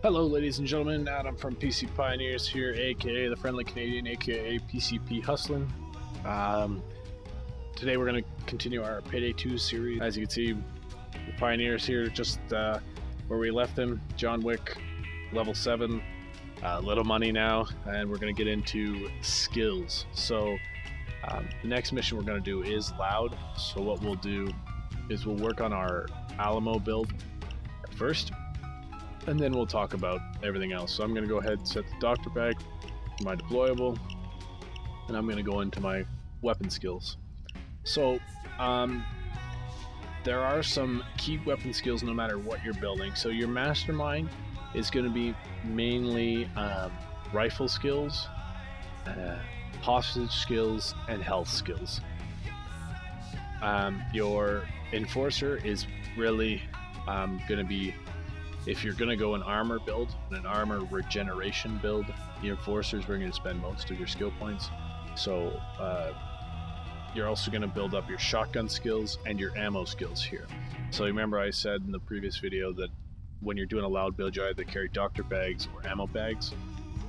Hello ladies and gentlemen, Adam from PC Pioneers here, aka the Friendly Canadian, aka PCP Hustlin'. Today we're going to continue our Payday 2 series. As you can see, the Pioneers here, just where we left them. John Wick, level 7, little money now, and we're going to get into skills. So the next mission we're going to do is loud, so what we'll do is we'll work on our Alamo build at first, and then we'll talk about everything else. So I'm going to go ahead and set the doctor bag, my deployable, and I'm going to go into my weapon skills. So there are some key weapon skills no matter what you're building. So your mastermind is going to be mainly rifle skills, hostage skills, and health skills. Your enforcer is really going to be, if you're going to go an armor build, an armor regeneration build, the enforcer is where you're going to spend most of your skill points. So you're also going to build up your shotgun skills and your ammo skills here. So remember I said in the previous video that when you're doing a loud build, you either carry doctor bags or ammo bags.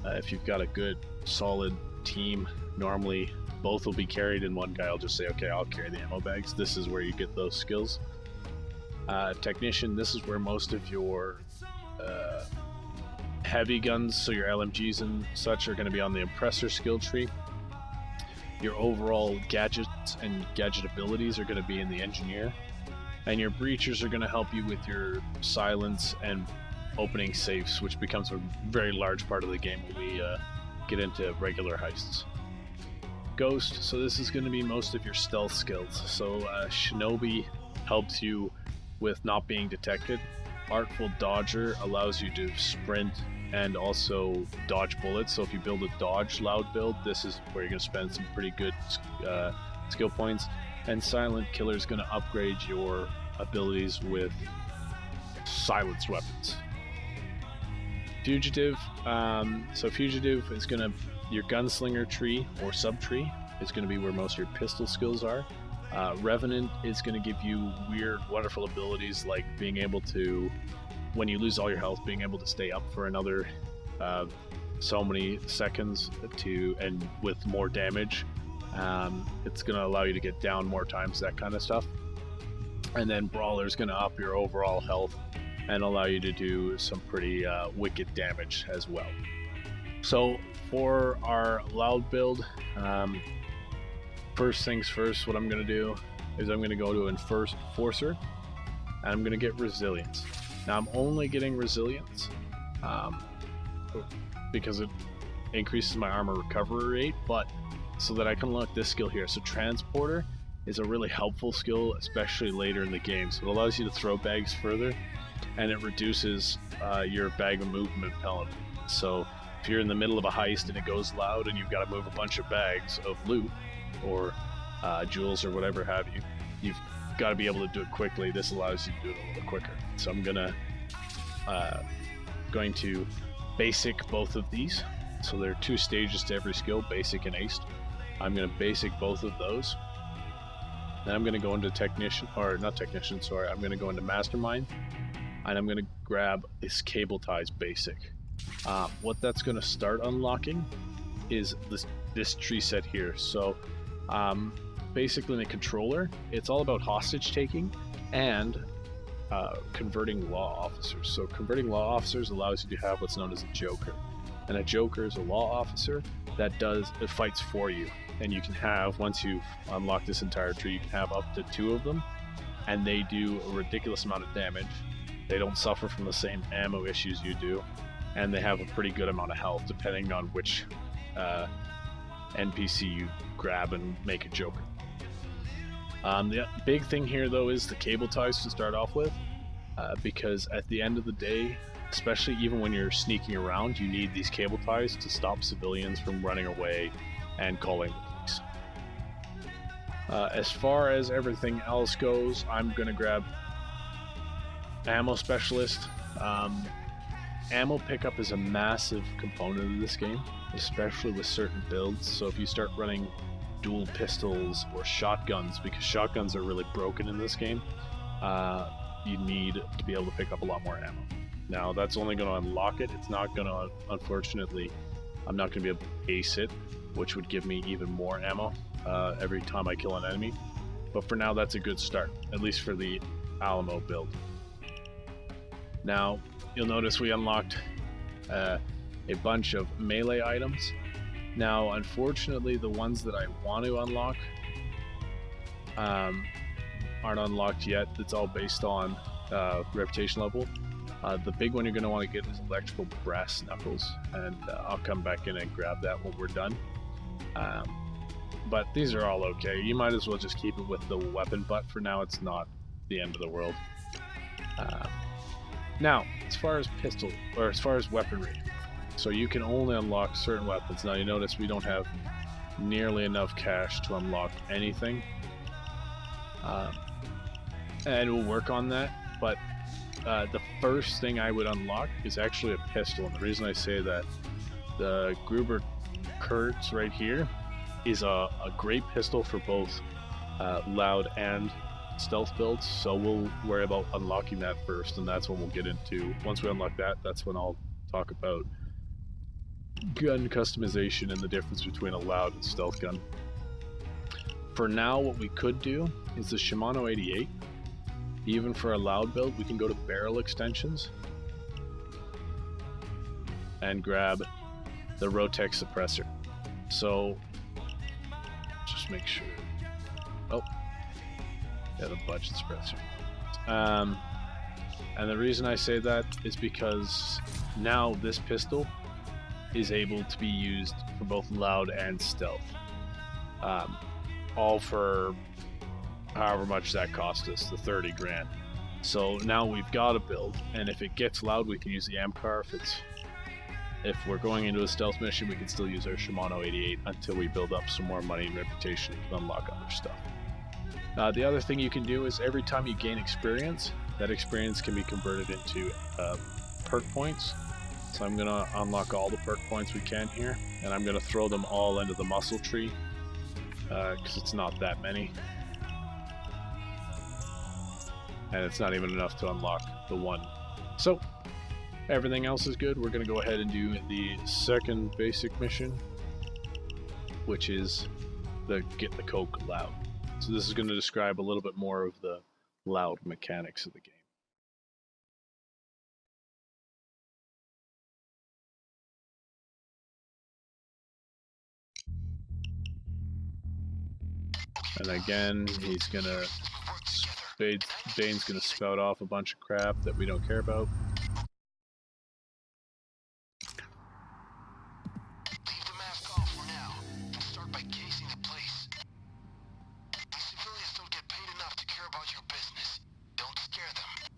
If you've got a good solid team, normally both will be carried and one guy will just say, okay, I'll carry the ammo bags. This is where you get those skills. Technician, this is where most of your heavy guns, so your LMGs and such, are going to be on the impressor skill tree. Your overall gadgets and gadget abilities are going to be in the engineer, and your breachers are going to help you with your silence and opening safes, which becomes a very large part of the game when we get into regular heists. Ghost, so this is going to be most of your stealth skills. So Shinobi helps you with not being detected. Artful Dodger allows you to sprint and also dodge bullets. So if you build a dodge loud build, this is where you're going to spend some pretty good skill points. And Silent Killer is going to upgrade your abilities with silenced weapons. Fugitive, so Fugitive is going to, your gunslinger tree or sub tree is going to be where most of your pistol skills are. Revenant is going to give you weird, wonderful abilities like being able to, when you lose all your health, being able to stay up for another so many seconds and with more damage. It's going to allow you to get down more times, that kind of stuff. And then Brawler is going to up your overall health and allow you to do some pretty wicked damage as well. So for our loud build, first things first, what I'm going to do is I'm going to go to Enforcer, and I'm going to get Resilience. Now I'm only getting Resilience because it increases my armor recovery rate, but so that I can unlock this skill here. So Transporter is a really helpful skill, especially later in the game. So it allows you to throw bags further, and it reduces your bag of movement penalty. So if you're in the middle of a heist and it goes loud and you've got to move a bunch of bags of loot, or jewels or whatever have you, you've got to be able to do it quickly. This allows you to do it a little bit quicker. So I'm going to basic both of these. So there are 2 stages to every skill, basic and aced. I'm going to basic both of those. Then I'm going to go into I'm going to go into mastermind, and I'm going to grab this cable ties basic. What that's going to start unlocking is this tree set here. So basically in the controller, it's all about hostage taking and converting law officers. So converting law officers allows you to have what's known as a joker, and a joker is a law officer that fights for you, and you can have, once you've unlocked this entire tree, you can have up to 2 of them, and they do a ridiculous amount of damage. They don't suffer from the same ammo issues you do, and they have a pretty good amount of health depending on which NPC you grab and make a joker. The big thing here though is the cable ties to start off with, because at the end of the day, especially even when you're sneaking around, you need these cable ties to stop civilians from running away and calling the police. As far as everything else goes, I'm going to grab Ammo Specialist. Ammo pickup is a massive component of this game, especially with certain builds. So if you start running dual pistols or shotguns, because shotguns are really broken in this game, you need to be able to pick up a lot more ammo. Now that's only going to unlock it. It's not going to, unfortunately, I'm not going to be able to ace it, which would give me even more ammo every time I kill an enemy. But for now, that's a good start, at least for the Alamo build. Now, you'll notice we unlocked a bunch of melee items. Now, unfortunately, the ones that I want to unlock aren't unlocked yet. It's all based on reputation level. The big one you're going to want to get is electrical brass knuckles, and I'll come back in and grab that when we're done. But these are all okay. You might as well just keep it with the weapon butt for now. It's not the end of the world. Now, as far as pistol, or as far as weaponry, so you can only unlock certain weapons. Now you notice we don't have nearly enough cash to unlock anything. And we'll work on that, but the first thing I would unlock is actually a pistol, and the reason I say that, the Gruber Kurtz right here is a great pistol for both loud and stealth builds, so we'll worry about unlocking that first, and that's when we'll get into, once we unlock that, that's when I'll talk about gun customization and the difference between a loud and stealth gun. For now, what we could do is the Shimano 88. Even for a loud build, we can go to barrel extensions and grab the Rotex suppressor. So just make sure. Oh, yeah, the budget suppressor. And the reason I say that is because now this pistol is able to be used for both loud and stealth. All for however much that cost us, the 30 grand. So now we've got a build, and if it gets loud, we can use the AMCAR. If we're going into a stealth mission, we can still use our Shimano 88 until we build up some more money and reputation to unlock other stuff. The other thing you can do is every time you gain experience, that experience can be converted into perk points. So I'm going to unlock all the perk points we can here, and I'm going to throw them all into the muscle tree because it's not that many. And it's not even enough to unlock the one. So everything else is good. We're going to go ahead and do the second basic mission, which is the get the coke loud. So this is going to describe a little bit more of the loud mechanics of the game. And again, he's gonna Bane's gonna spout off a bunch of crap that we don't care about. Leave the mask off for now and start by casing the place. These civilians don't get paid enough to care about your business. Don't scare them.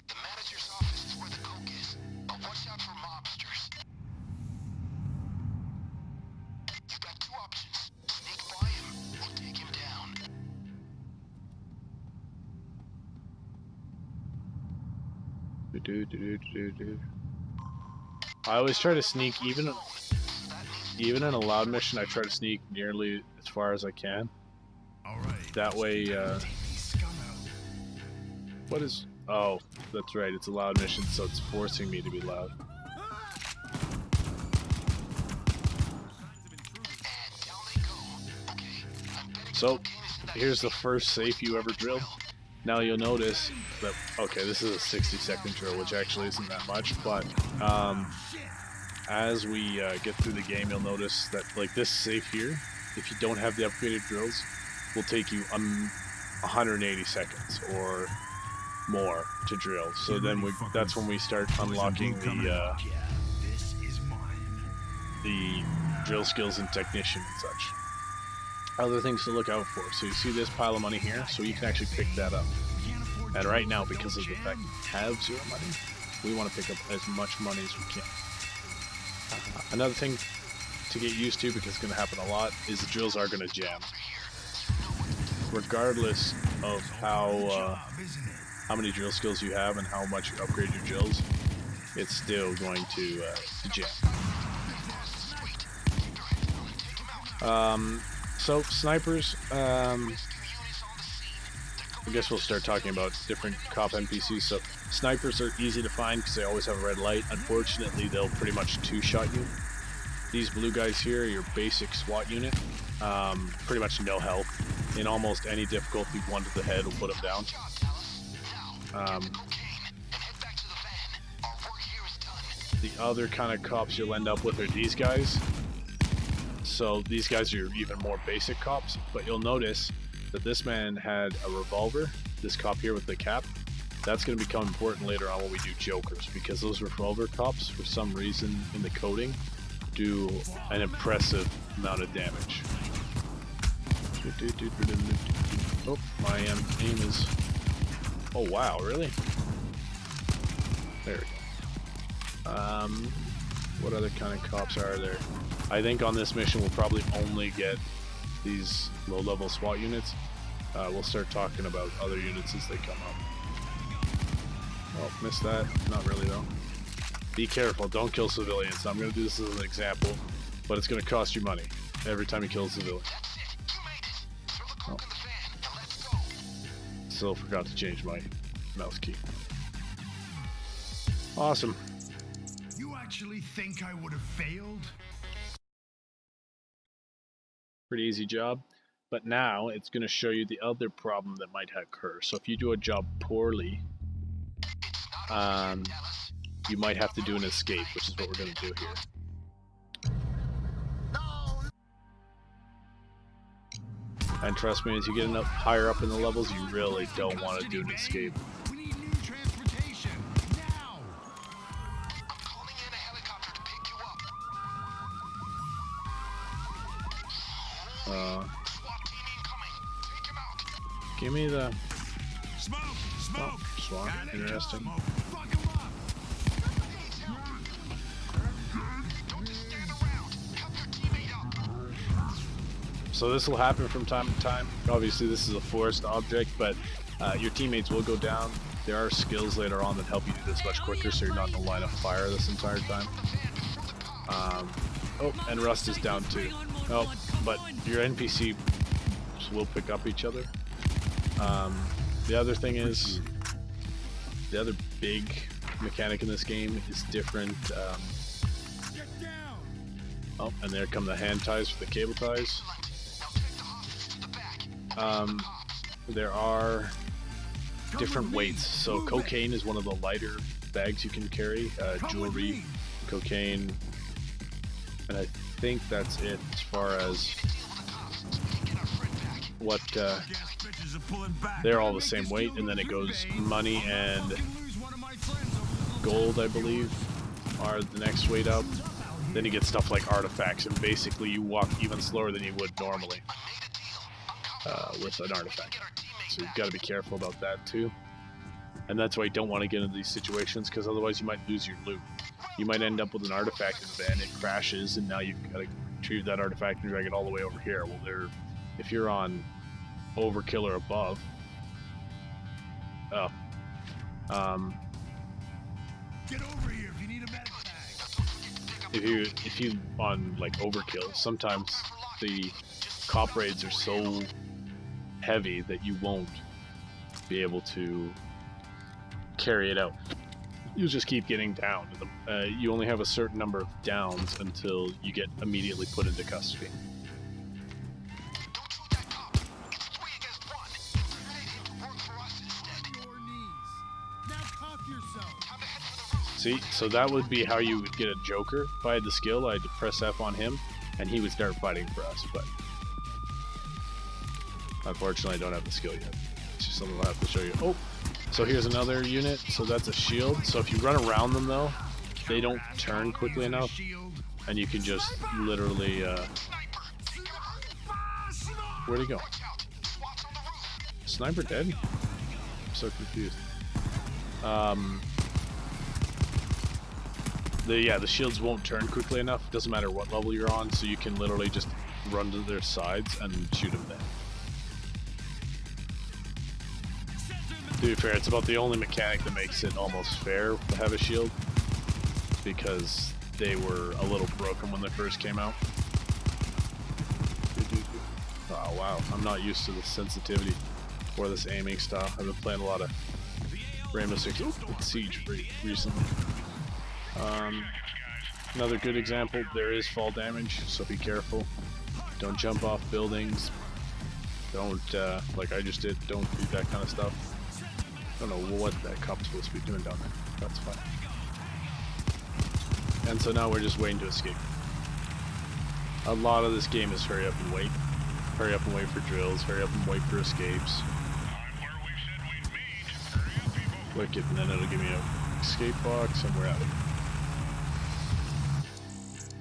The manager's office is where the coke is, but watch out for mobsters. You got two options. Sneak by him or take him down. I always try to sneak, even in a loud mission, I try to sneak nearly as far as I can. That way, what is... Oh, that's right, it's a loud mission, so it's forcing me to be loud. So, here's the first safe you ever drilled. Now you'll notice that, okay, this is a 60-second drill, which actually isn't that much, but as we get through the game, you'll notice that, like, this safe here, if you don't have the upgraded drills, will take you 180 seconds or more to drill. So then that's when we start unlocking the drill skills and technician and such. Other things to look out for. So you see this pile of money here, so you can actually pick that up. And right now, because of the fact we have zero money, we want to pick up as much money as we can. Another thing to get used to, because it's going to happen a lot, is the drills are going to jam. Regardless of how many drill skills you have and how much you upgrade your drills, it's still going to jam. So snipers, I guess we'll start talking about different cop NPCs. So Snipers are easy to find because they always have a red light. Unfortunately, they'll pretty much two-shot you. These blue guys here are your basic SWAT unit. Pretty much no health. In almost any difficulty, one to the head will put them down. The other kind of cops you'll end up with are these guys. So these guys are even more basic cops, but you'll notice that this man had a revolver, this cop here with the cap. That's going to become important later on when we do Jokers, because those revolver cops, for some reason in the coding, do an impressive amount of damage. Oh, my aim is... Oh wow, really? There we go. What other kind of cops are there? I think on this mission we'll probably only get these low-level SWAT units. We'll start talking about other units as they come up. Oh, missed that. Not really though. Be careful, don't kill civilians. I'm going to do this as an example, but it's going to cost you money every time you kill a civilian. Oh. Still forgot to change my mouse key. Awesome. You actually think I would have failed? Pretty easy job. But now it's going to show you the other problem that might occur. So if you do a job poorly, you might have to do an escape, which is what we're going to do here. And trust me, as you get enough higher up in the levels, you really don't want to do an escape. We need new transportation now. I'm calling in a helicopter to pick you up. SWAT team incoming. Take him out. Give me the... Smoke! Smoke! Oh, SWAT, interesting. Fuck him up! Don't just stand around. Help your teammate up. So this will happen from time to time. Obviously this is a forced object, but your teammates will go down. There are skills later on that help you do this much quicker, so you're not in the line of fire this entire time. Oh, and Rust is down too. Oh, but your NPC will pick up each other. The other thing is, the other big mechanic in this game is different. Oh, and there come the hand ties for the cable ties. There are different weights. So cocaine is one of the lighter bags you can carry. Jewelry, cocaine, and I think that's it as far as what they're all the same weight, and then it goes money and gold, I believe, are the next weight up. Then you get stuff like artifacts, and basically you walk even slower than you would normally with an artifact. So you've got to be careful about that too. And that's why you don't want to get into these situations, because otherwise you might lose your loot. You might end up with an artifact in the van, it crashes, and now you've got to retrieve that artifact and drag it all the way over here. Well, if you're on overkill or above, Get over here if you need a med bag. if you on like overkill, sometimes the cop raids are so heavy that you won't be able to carry it out. You'll just keep getting down. You only have a certain number of downs until you get immediately put into custody. Don't shoot that cop. It's 3 against 1. Intimidate him to work for us instead. Your knees. Now cuff yourself. Time to head for the roof. See, so that would be how you would get a Joker. If I had the skill, I'd press F on him, and he would start fighting for us, but unfortunately I don't have the skill yet. It's just something I'll have to show you. Oh, so here's another unit, so that's a shield. So if you run around them though, they don't turn quickly enough, and you can just literally, where'd he go? Sniper dead? I'm so confused. The shields won't turn quickly enough. It doesn't matter what level you're on, so you can literally just run to their sides and shoot them then. To be fair, it's about the only mechanic that makes it almost fair to have a shield, because they were a little broken when they first came out. Oh wow, I'm not used to the sensitivity or this aiming style. I've been playing a lot of Rainbow Six Siege recently. Another good example, there is fall damage, so be careful. Don't jump off buildings. Don't, like I just did, don't do that kind of stuff. I don't know what that cop's supposed to be doing down there. That's fine. And so now we're just waiting to escape. A lot of this game is hurry up and wait. Hurry up and wait for drills, hurry up and wait for escapes. Wicked, and then it'll give me a escape box and we're out.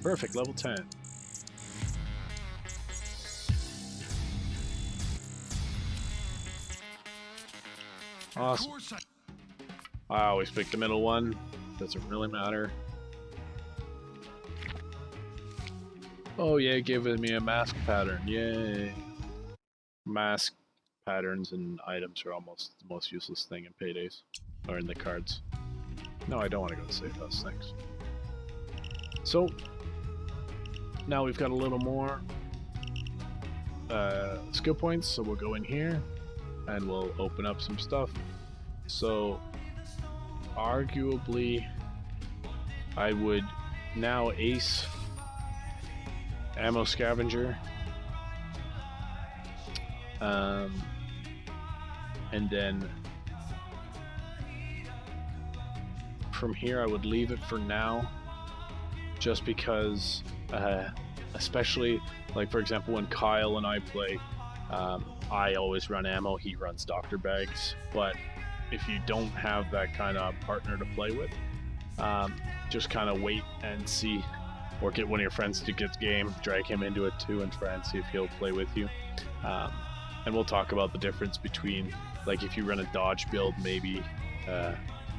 Perfect, level 10. Awesome. I always pick the middle one. Doesn't really matter. Oh yeah, giving me a mask pattern. Yay. Mask patterns and items are almost the most useless thing in Paydays. Or in the cards. No, I don't want to go to safe house, thanks. So, now we've got a little more skill points, so we'll go in here and we'll open up some stuff. So, arguably, I would now ace ammo scavenger, and then from here I would leave it for now, just because especially like for example when Kyle and I play, I always run ammo, he runs doctor bags, but if you don't have that kind of partner to play with, just kind of wait and see, or get one of your friends to get the game, drag him into it too, and try and see if he'll play with you. And we'll talk about the difference between, like if you run a dodge build, maybe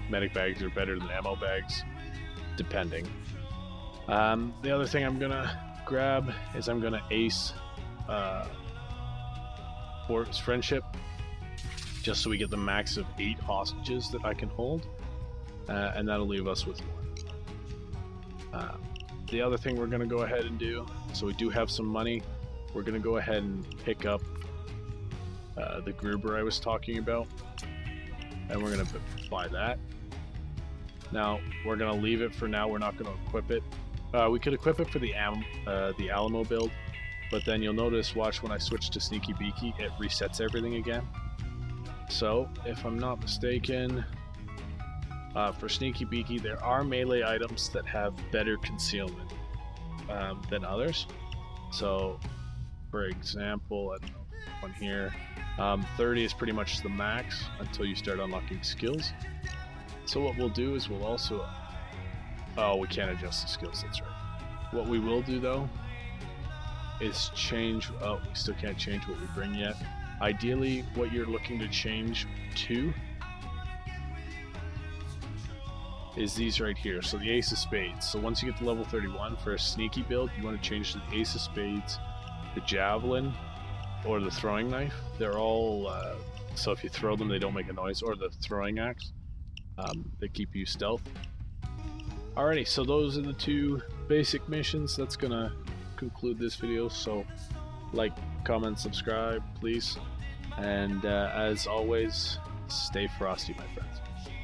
medic bags are better than ammo bags, depending. The other thing I'm gonna grab is I'm gonna ace Fort's Friendship, just so we get the max of 8 hostages that I can hold, and that'll leave us with 1. The other thing we're going to go ahead and do, so we do have some money, we're going to go ahead and pick up the Gruber I was talking about, and we're going to buy that. Now, we're going to leave it for now, we're not going to equip it. We could equip it for the Alamo build, but then you'll notice, watch, when I switch to Sneaky Beaky, it resets everything again. So, if I'm not mistaken, for Sneaky Beaky, there are melee items that have better concealment than others. So, for example, I don't know, one here, 30 is pretty much the max until you start unlocking skills. So what we'll do is we'll also... Oh, we can't adjust the skills, that's right. What we will do though is change... Oh, we still can't change what we bring yet. Ideally, what you're looking to change to is these right here. So the Ace of Spades. So once you get to level 31 for a sneaky build, you want to change to the Ace of Spades, the Javelin, or the Throwing Knife. They're all, so if you throw them, they don't make a noise, or the Throwing Axe. They keep you stealth. Alrighty, so those are the 2 basic missions. That's gonna conclude this video. So like, comment, subscribe, please. And as always, stay frosty, my friends.